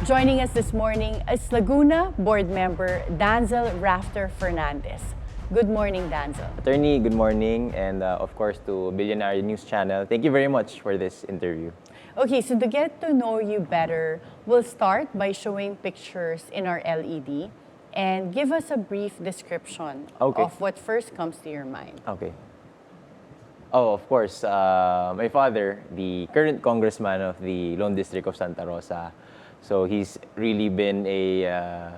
Joining us this morning is Laguna board member Danzel Fernandez. Good morning, Danzel. Attorney, good morning, and of course to Billionaire News Channel. Thank you very much for this interview. Okay, so to get to know you better, we'll start by showing pictures in our LED and give us a brief description of what first comes to your mind. Okay. Oh, of course, my father, the current congressman of the Lone District of Santa Rosa. So he's really been a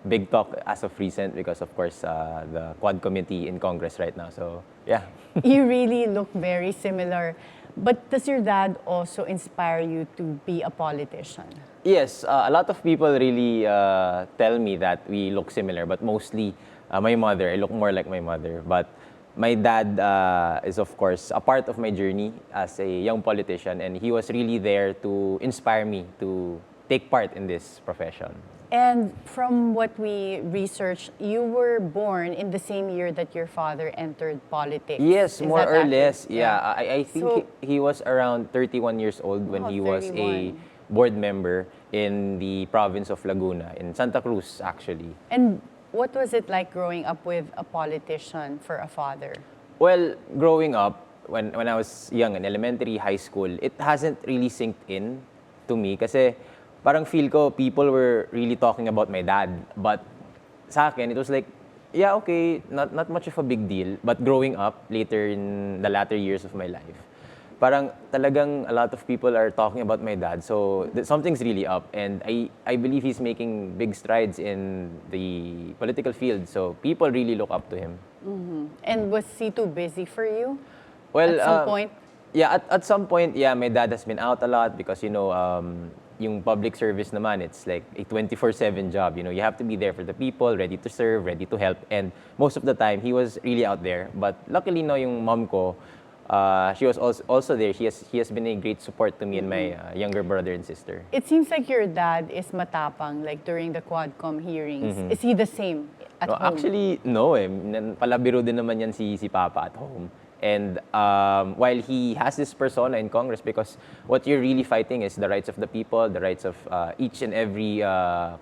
big talk as of recent because, of course, the Quad Committee in Congress right now. So, yeah. You really look very similar. But does your dad also inspire you to be a politician? Yes, a lot of people really tell me that we look similar, but mostly my mother. I look more like my mother. But my dad is, of course, a part of my journey as a young politician, and he was really there to inspire me to take part in this profession. And from what we researched, you were born in the same year that your father entered politics. Yes, Is more that or accurate? less. Yeah, I think So- he was around 31 years old when he was a 31. board member in the province of Laguna, in Santa Cruz, actually. And what was it like growing up with a politician for a father? Well, growing up, when I was young, in elementary, high school, it hasn't really synced in to me kasi parang feel ko people were really talking about my dad. But sa akin, it was like, yeah, okay, not much of a big deal. But growing up, later in the latter years of my life, parang talagang a lot of people are talking about my dad. So something's really up. And I believe he's making big strides in the political field. So people really look up to him. And was he too busy for you Well, at some point? Yeah, at some point, yeah, my dad has been out a lot because, yung public service naman, it's like a 24/7 job. You have to be there for the people, ready to serve, ready to help. And most of the time, he was really out there. But luckily, no, yung mom ko, she was also there. He has been a great support to me and my younger brother and sister. It seems like your dad is matapang, like during the Quadcom hearings. Is he the same at No, home? actually, no eh. Palabiro din naman yan si Papa at home. And while he has this persona in Congress, because what you're really fighting is the rights of the people, the rights of each and every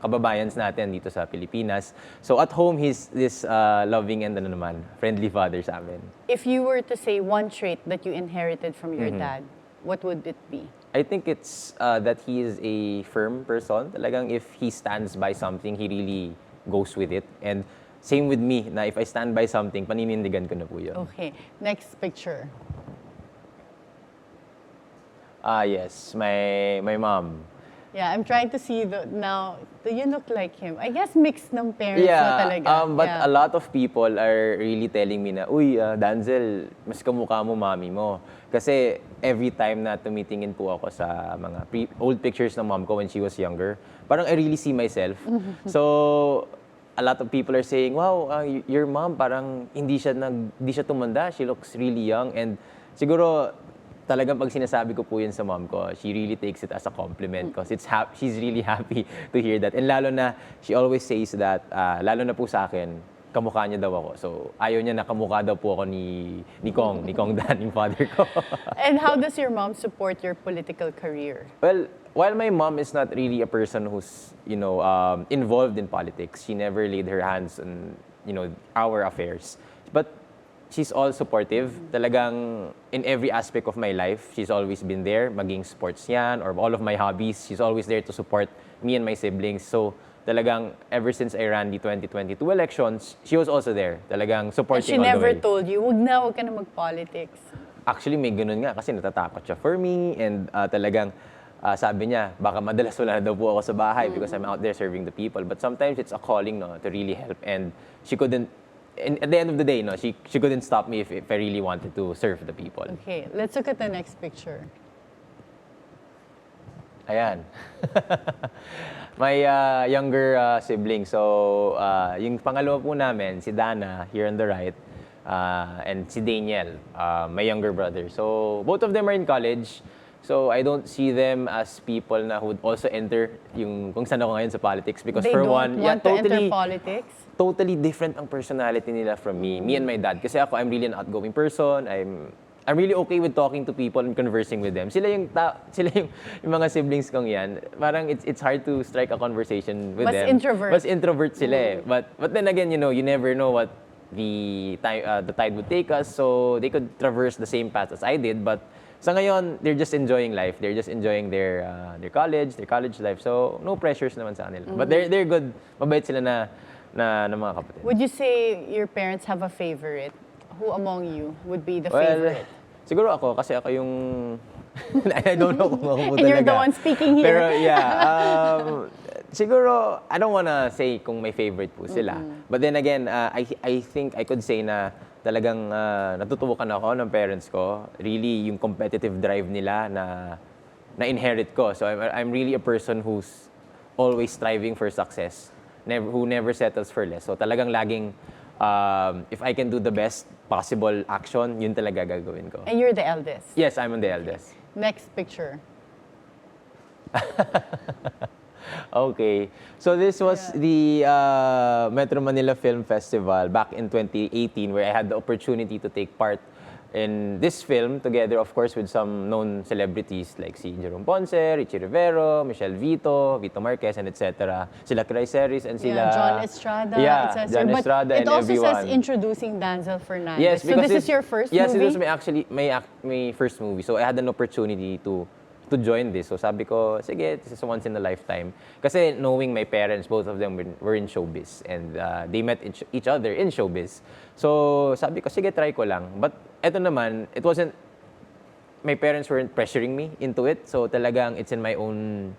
kababayans natin dito sa Pilipinas. So at home, he's this loving and friendly father sa amin. If you were to say one trait that you inherited from your dad, what would it be? I think it's that he is a firm person. Talagang if he stands by something, he really goes with it. And same with me, na if I stand by something, paninindigan ko na po yun. Okay, next picture. Yes, my mom. Yeah, I'm trying to see now. Do you look like him? I guess mixed ng parents na talaga. But Yeah. a lot of people are really telling me na, uy, Danzel, mas kamukha mo mami mo. Kasi every time na tumitingin po ako sa mga old pictures ng mom ko when she was younger, parang I really see myself. So, a lot of people are saying, wow, your mom parang hindi siya tumanda. She looks really young. And siguro, talagang pag sinasabi ko po yun sa mom ko, she really takes it as a compliment because she's really happy to hear that. And lalo na, she always says that, lalo na po sa akin, kamukha niya daw ako. So, ayaw niya na kamukha daw po ako ni Kong Dan, yung father ko. And how does your mom support your political career? Well, while my mom is not really a person who's, involved in politics, she never laid her hands on, our affairs. But she's all supportive. Talagang in every aspect of my life, she's always been there. Maging sports yan or all of my hobbies, she's always there to support me and my siblings. So, talagang ever since I ran the 2022 elections, she was also there. Talagang And supporting she all the never way. told you, wag ka na mag-politics. Actually, may ganun nga kasi natatakot siya for me and talagang sabi niya, baka madalas wala na daw po ako sa bahay because I'm out there serving the people. But sometimes it's a calling to really help and she couldn't, and at the end of the day, she couldn't stop me if I really wanted to serve the people. Okay, let's look at the next picture. Ayan. My younger sibling. So, yung pangalawa po namin, si Dana, here on the right, and si Daniel, my younger brother. So, both of them are in college. So, I don't see them as people na who would also enter yung kung saan ako ngayon sa politics. Because They for don't one, want to enter politics? totally different ang personality nila from me and my dad. Kasi ako, I'm really an outgoing person. I'm really okay with talking to people and conversing with them. Yung mga siblings kong yan, parang it's hard to strike a conversation with them. Mas introvert sila eh. But then again, you never know what the tide would take us. So they could traverse the same path as I did. But sa ngayon, they're just enjoying life. They're just enjoying their college life. So no pressures naman sa kanila. But they're good. Mabait sila na mga kapatid. Would you say your parents have a favorite? Who among you would be the favorite? Siguro ako, kasi ako yung... I don't know kung ako po talaga. And you're the one speaking here. Pero yeah, siguro, I don't wanna say kung may favorite po sila. But then again, I think I could say na talagang natutubukan ako ng parents ko. Really, yung competitive drive nila na inherit ko. So I'm really a person who's always striving for success. Who never settles for less. So talagang laging... if I can do the best possible action, yun talaga gagawin ko. And you're the eldest? Yes, I'm the eldest. Next picture. Okay. So this was the Metro Manila Film Festival back in 2018 where I had the opportunity to take part in this film together, of course, with some known celebrities like si Jerome Ponce, Richie Rivero, Michelle Vito Marquez, and etc. Sila Criseris and sila... John Estrada. Yeah, John Estrada and everyone. It also says introducing Danzel Fernandez. Yes, so this is your first movie? Yes, this was my first movie. So I had an opportunity to join this. So sabi ko, sige, this is once in a lifetime. Kasi knowing my parents, both of them were in showbiz. And they met each other in showbiz. So sabi ko, sige, try ko lang. But eto naman, it wasn't, my parents weren't pressuring me into it. So talagang it's in my own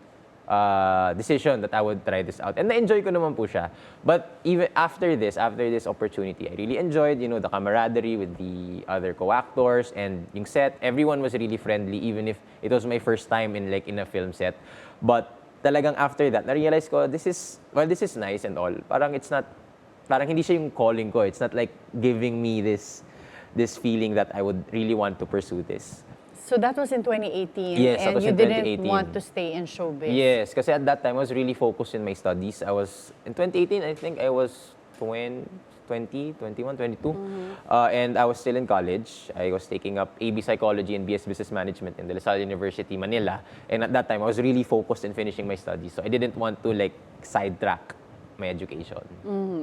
decision that I would try this out. And na-enjoy ko naman po siya. But even after this opportunity, I really enjoyed, the camaraderie with the other co-actors and yung set. Everyone was really friendly, even if it was my first time in a film set. But talagang after that, na-realize ko, this is nice and all. Parang hindi siya yung calling ko. It's not like giving me this feeling that I would really want to pursue this. So that was in 2018, yes, and you didn't want to stay in showbiz. Yes, kasi at that time I was really focused in my studies. In 2018, I think I was 20, 21, 22. And I was still in college. I was taking up AB Psychology and BS Business Management in De La Salle University, Manila. And at that time, I was really focused in finishing my studies. So I didn't want to sidetrack my education.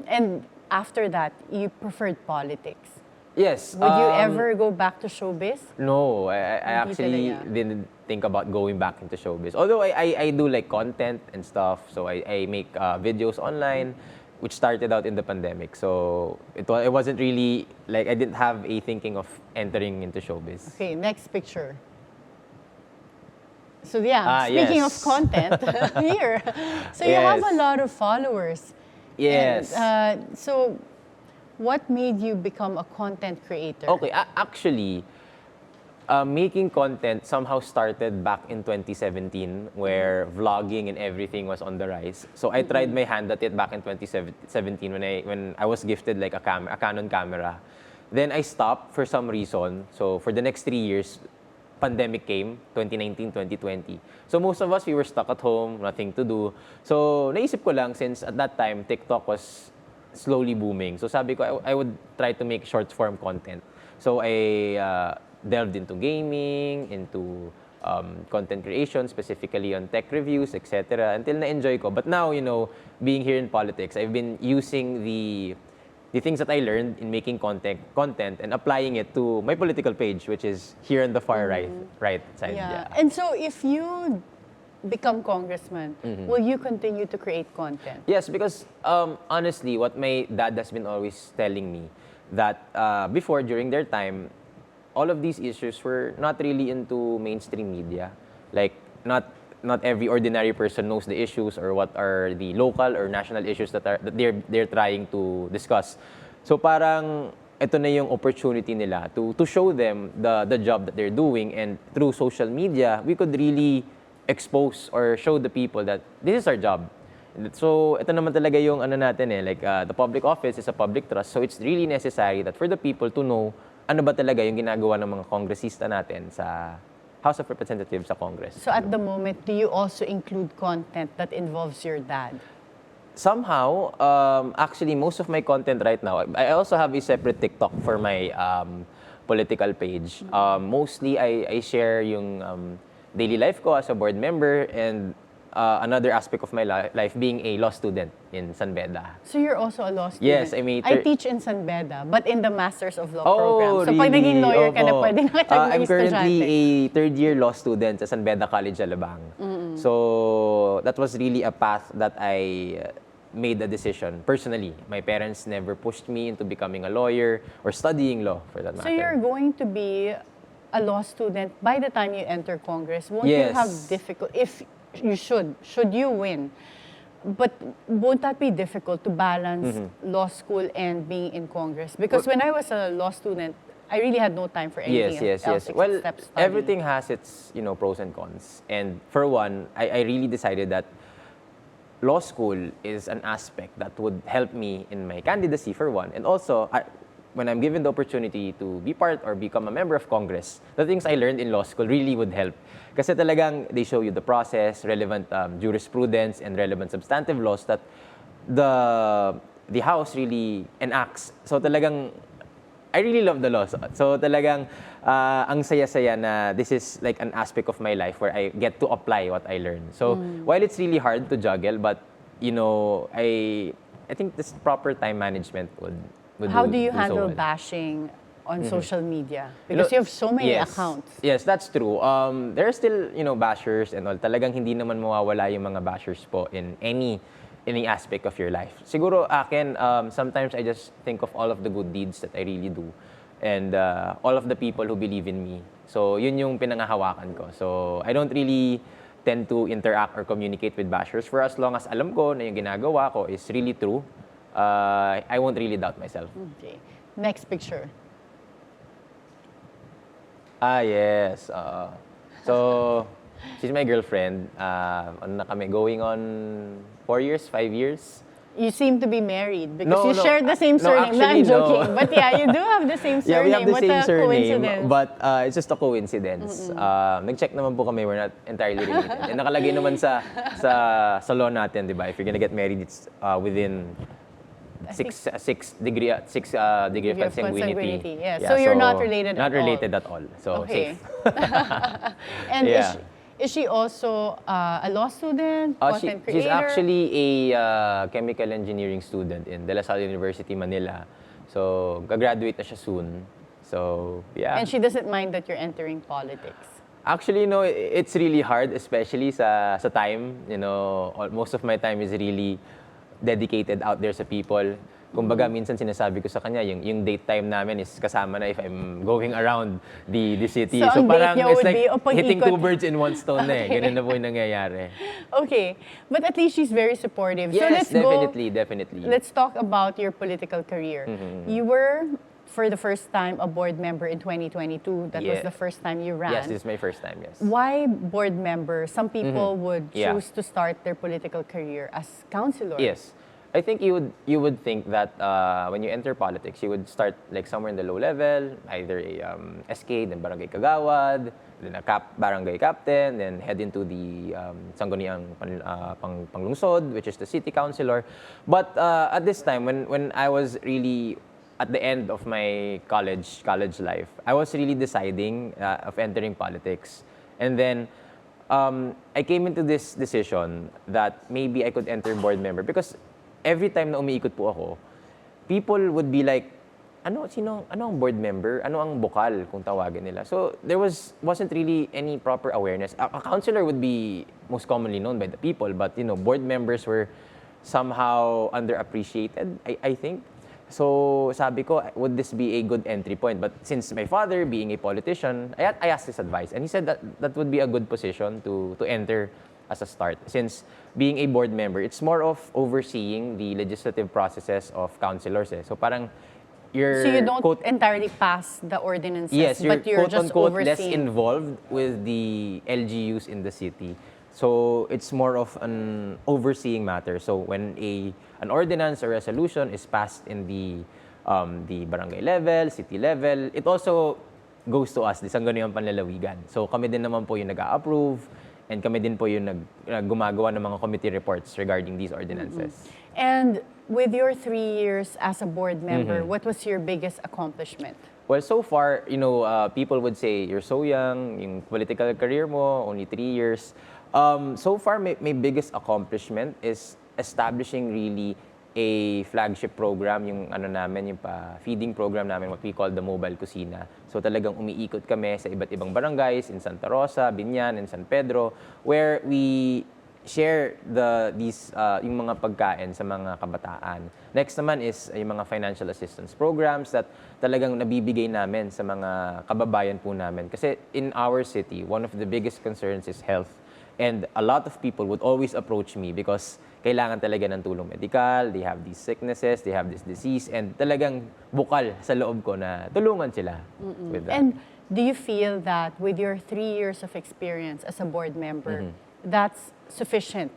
And after that, you preferred politics. Yes. Would you ever go back to showbiz? No, I actually didn't think about going back into showbiz. Although I do content and stuff, so I make videos online, which started out in the pandemic. So it wasn't really, I didn't have a thinking of entering into showbiz. Okay, next picture. So yeah, speaking of content, here. So you have a lot of followers. Yes. And, so what made you become a content creator? Okay, actually, making content somehow started back in 2017 where vlogging and everything was on the rise. So I tried my hand at it back in 2017 when I was gifted a Canon camera. Then I stopped for some reason. So for the next 3 years, pandemic came, 2019, 2020. So most of us, we were stuck at home, nothing to do. So naisip ko lang, since at that time, TikTok was slowly booming. So sabi ko, I would try to make short form content. So I delved into gaming, into content creation, specifically on tech reviews, etc. Until na-enjoy ko. But now, being here in politics, I've been using the things that I learned in making content and applying it to my political page, which is here on the far right side. Yeah. And so if you become congressman, will you continue to create content? Yes, because honestly, what my dad has been always telling me, that before, during their time, all of these issues were not really into mainstream media. Not every ordinary person knows the issues or what are the local or national issues that they're trying to discuss. So parang ito na yung opportunity nila to show them the job that they're doing, and through social media, we could really expose or show the people that this is our job. So ito naman talaga yung natin the public office is a public trust. So it's really necessary that for the people to know ano ba talaga yung ginagawa ng mga kongresista natin sa House of Representatives sa Congress. So at the moment, do you also include content that involves your dad? Somehow, actually, most of my content right now, I also have a separate TikTok for my political page. Mostly, I share yung daily life ko as a board member and another aspect of my life being a law student in San Beda. So you're also a law student? Yes, I teach in San Beda, but in the Masters of Law program. So really? pag naging lawyer ka na, pwede na kita I'm currently a third-year law student sa San Beda College, Alabang. So that was really a path that I made a decision personally. My parents never pushed me into becoming a lawyer or studying law, for that matter. So you're going to be a law student by the time you enter Congress. Won't Yes. you have difficult, if you should you win, but won't that be difficult to balance law school and being in Congress? Because when I was a law student, I really had no time for anything else except Well, studying. everything has its pros and cons. And for one, I really decided that law school is an aspect that would help me in my candidacy for one, and also when I'm given the opportunity to be part or become a member of Congress, the things I learned in law school really would help. Kasi talagang they show you the process, relevant jurisprudence, and relevant substantive laws that the House really enacts. So talagang, I really love the law. So talagang, ang saya-saya na this is like an aspect of my life where I get to apply what I learn. So while it's really hard to juggle, but I think this proper time management would How do you so handle well. bashing on social media? Because you have so many accounts. Yes, that's true. There are still, bashers and all. Talagang hindi naman mawawala yung mga bashers po in any aspect of your life. Siguro akin, sometimes I just think of all of the good deeds that I really do and all of the people who believe in me. So yun yung pinangahawakan ko. So I don't really tend to interact or communicate with bashers for as long as alam ko na yung ginagawa ko is really true. I won't really doubt myself. Okay. Next picture. Yes. So, she's my girlfriend. Ano na kami, going on 4 years, 5 years. You seem to be married because No, you no. share the same No, surname. actually, I'm joking. no. But yeah, you do have the same surname. Yeah, we have the What same a surname, coincidence. but it's just a coincidence. Nag-check naman po kami, we're not entirely related. And nakalagay naman sa law natin, di ba? If you're gonna get married, it's within 6 degree of consanguinity. Yeah. So you're not related not at all. related at all. So Okay. safe. And Yeah. is she also a law student, content creator? She's actually a chemical engineering student in De La Salle University, Manila. So, gagraduate na siya soon. So, yeah. And she doesn't mind that you're entering politics. Actually, no, it's really hard, especially sa time. Most of my time is really dedicated out there sa people. Kumbaga, minsan sinasabi ko sa kanya, yung date time namin is kasama na if I'm going around the city. So ang parang date niya it's would like be, hitting pag-ikot. 2 birds in one stone na eh. Ganun na po yung nangyayari. Okay. But at least she's very supportive. Yes, so let's definitely. Let's talk about your political career. You were, for the first time, a board member in 2022. That was the first time you ran. Yes, this is my first time, yes. Why board member? Some people would Yeah. choose to start their political career as councilor. Yes. I think you would think that when you enter politics, you would start like somewhere in the low level, either a SK, then barangay kagawad, then a barangay captain, then head into the sangguniang panglungsod, which is the city councilor. But at this time, when I was really at the end of my college life, I was really deciding of entering politics, and then I came into this decision that maybe I could enter board member because every time na umiikot po ako, people would be like, ano ang board member? Ano ang bokal kung tawagin nila? So there wasn't really any proper awareness. A councilor would be most commonly known by the people, but board members were somehow underappreciated, I think. So sabi ko, would this be a good entry point? But since my father being a politician, I asked his advice, and he said that would be a good position to enter as a start. Since being a board member, it's more of overseeing the legislative processes of councilors. So parang you're... So you don't entirely pass the ordinances, yes, but you're just overseeing. less involved with the LGUs in the city. So it's more of an overseeing matter. So when an ordinance or resolution is passed in the barangay level, city level, it also goes to us, the Sangguniang Panlalawigan. So kami din naman po yung nag-a-approve, and kami din po yung gumagawa ng mga committee reports regarding these ordinances. And with your 3 years as a board member, what was your biggest accomplishment? Well, so far, people would say, you're so young, yung political career mo, only 3 years. So far, my biggest accomplishment is establishing really a flagship program, yung namin, yung feeding program namin, what we call the Mobile Kusina. So talagang umiikot kami sa iba't ibang barangays in Santa Rosa, Binyan, and San Pedro, where we share yung mga pagkain sa mga kabataan. Next naman is yung mga financial assistance programs that talagang nabibigay namin sa mga kababayan po namin. Kasi in our city, one of the biggest concerns is health. And a lot of people would always approach me because kailangan talaga ng tulong medikal, they have these sicknesses, they have this disease, and talagang bukal sa loob ko na tulungan sila with that. And do you feel that with your 3 years of experience as a board member, that's sufficient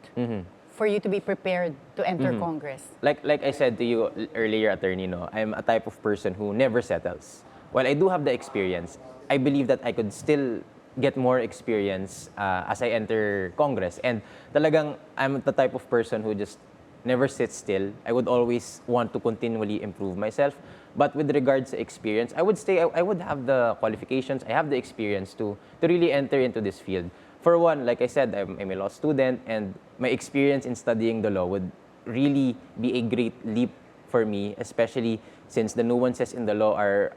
for you to be prepared to enter Congress? Like I said to you earlier, Attorney, I'm a type of person who never settles. While I do have the experience, I believe that I could still get more experience as I enter Congress. And talagang, I'm the type of person who just never sits still. I would always want to continually improve myself. But with regards to experience, I would say I would have the qualifications, I have the experience to really enter into this field. For one, like I said, I'm a law student, and my experience in studying the law would really be a great leap for me, especially since the nuances in the law are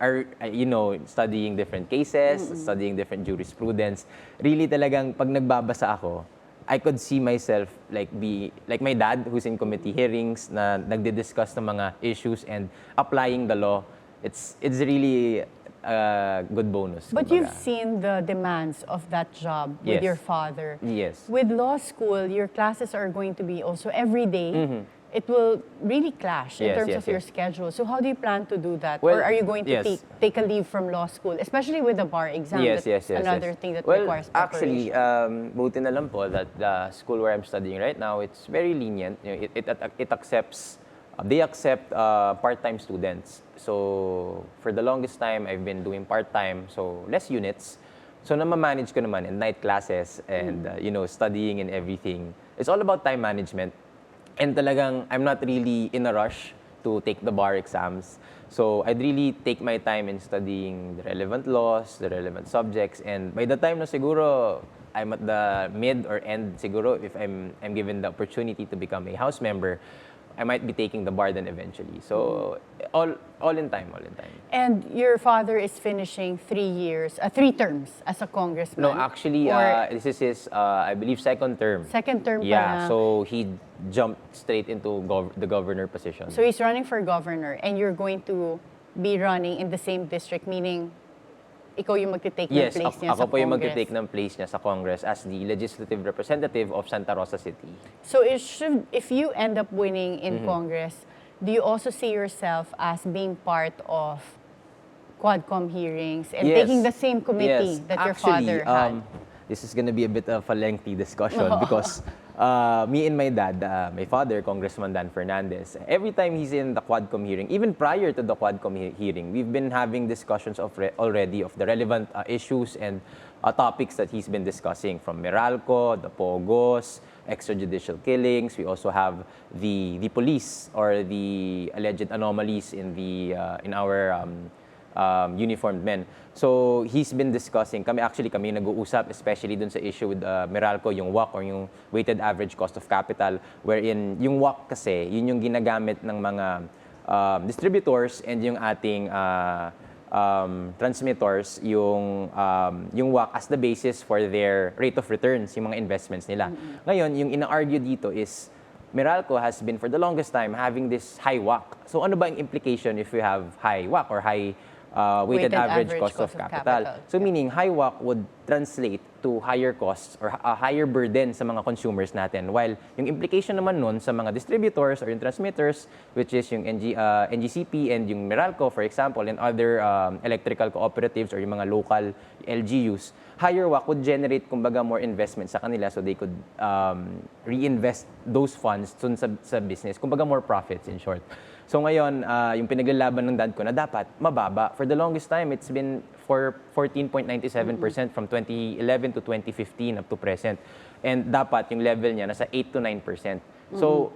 studying different cases, studying different jurisprudence. Really talagang pag nagbabasa ako, I could see myself like my dad who's in committee hearings na nagdi-discuss ng mga issues and applying the law. It's really a good bonus. But you've seen the demands of that job with your father. Yes. With law school, your classes are going to be also every day. It will really clash in terms of your schedule. So how do you plan to do that? Well, or are you going to take a leave from law school, especially with the bar exam? Yes. Another thing that well, requires actually, preparation. buti na lang po that the school where I'm studying right now, it's very lenient. It accepts, they accept part-time students. So for the longest time, I've been doing part-time, so less units. So namamanage ko naman in night classes and studying and everything. It's all about time management. And talagang, I'm not really in a rush to take the bar exams. So I'd really take my time in studying the relevant laws, the relevant subjects, and by the time na siguro I'm at the mid or end siguro, if I'm given the opportunity to become a House member, I might be taking the bar then eventually. So all in time. And your father is finishing 3 terms as a congressman? No, actually, this is his, I believe, second term. Second term pa Yeah, na. so he jumped straight into the governor position. So he's running for governor, and you're going to be running in the same district, meaning ikaw yung magte-take ng place niya sa Congress. Ako po yung magte-take ng place niya sa Congress as the legislative representative of Santa Rosa City. So if you end up winning in Congress, do you also see yourself as being part of Quadcom hearings and taking the same committee that your father had? This is gonna be a bit of a lengthy discussion because me and my dad, my father, Congressman Dan Fernandez, every time he's in the Quadcom hearing, even prior to the Quadcom hearing, we've been having discussions already of the relevant issues and topics that he's been discussing, from Meralco, the Pogos, extrajudicial killings. We also have the police or the alleged anomalies in our uniformed men. So he's been discussing, kami nag-uusap, especially dun sa issue with Meralco, yung WACC or yung weighted average cost of capital, wherein yung WACC kasi, yun yung ginagamit ng mga distributors and yung ating transmitters, yung WACC as the basis for their rate of returns, yung mga investments nila. Ngayon, yung ina-argue dito is, Meralco has been for the longest time having this high WACC. So ano ba ang implication if you have high WACC or high weighted average cost of capital? So meaning high WACC would translate to higher costs or a higher burden sa mga consumers natin. While yung implication naman nun sa mga distributors or yung transmitters, which is yung NGCP and yung Meralco, for example, and other electrical cooperatives or yung mga local LGUs, higher WACC would generate kumbaga more investment sa kanila so they could reinvest those funds dun sa business. Kumbaga more profits, in short. So ngayon, yung pinaglalaban ng dad ko na dapat mababa. For the longest time, it's been for 14.97% from 2011 to 2015 up to present. And dapat yung level niya nasa 8 to 9%. So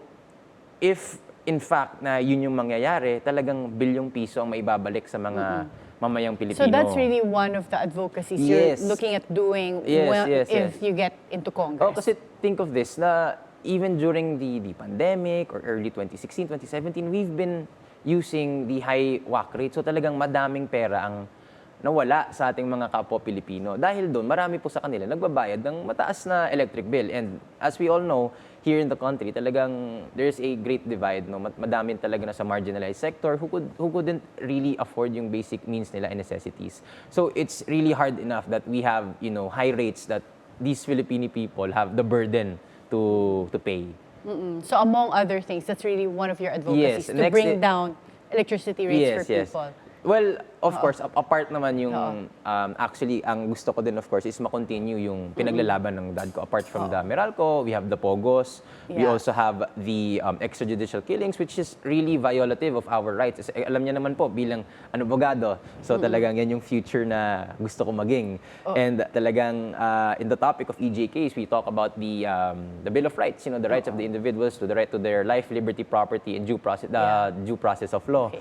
if in fact na yun yung mangyayari, talagang bilyong piso ang maibabalik sa mga mamayang Pilipino. So that's really one of the advocacies Yes. you're looking at doing if you get into Congress. Oh, kasi think of this, na even during the pandemic or early 2016, 2017, we've been using the high WACC rate. So talagang madaming pera ang nawala sa ating mga kapwa Pilipino. Dahil doon, marami po sa kanila nagbabayad ng mataas na electric bill. And as we all know, here in the country, talagang there's a great divide. No? Madami talaga na sa marginalized sector who couldn't really afford yung basic needs nila and necessities. So it's really hard enough that we have, high rates that these Filipino people have the burden to pay. So among other things, that's really one of your advocacies, to bring down electricity rates for people. Well, of course, apart naman yung, actually, ang gusto ko din, of course, is makontinue yung pinaglalaban ng dad ko. Apart from the Meralco, we have the Pogos. We also have the extrajudicial killings, which is really violative of our rights. Alam niya naman po, bilang abogado, so talagang yan yung future na gusto ko maging. And talagang, in the topic of EJ case, we talk about the Bill of Rights, the rights of the individuals to the right to their life, liberty, property, and due process of law.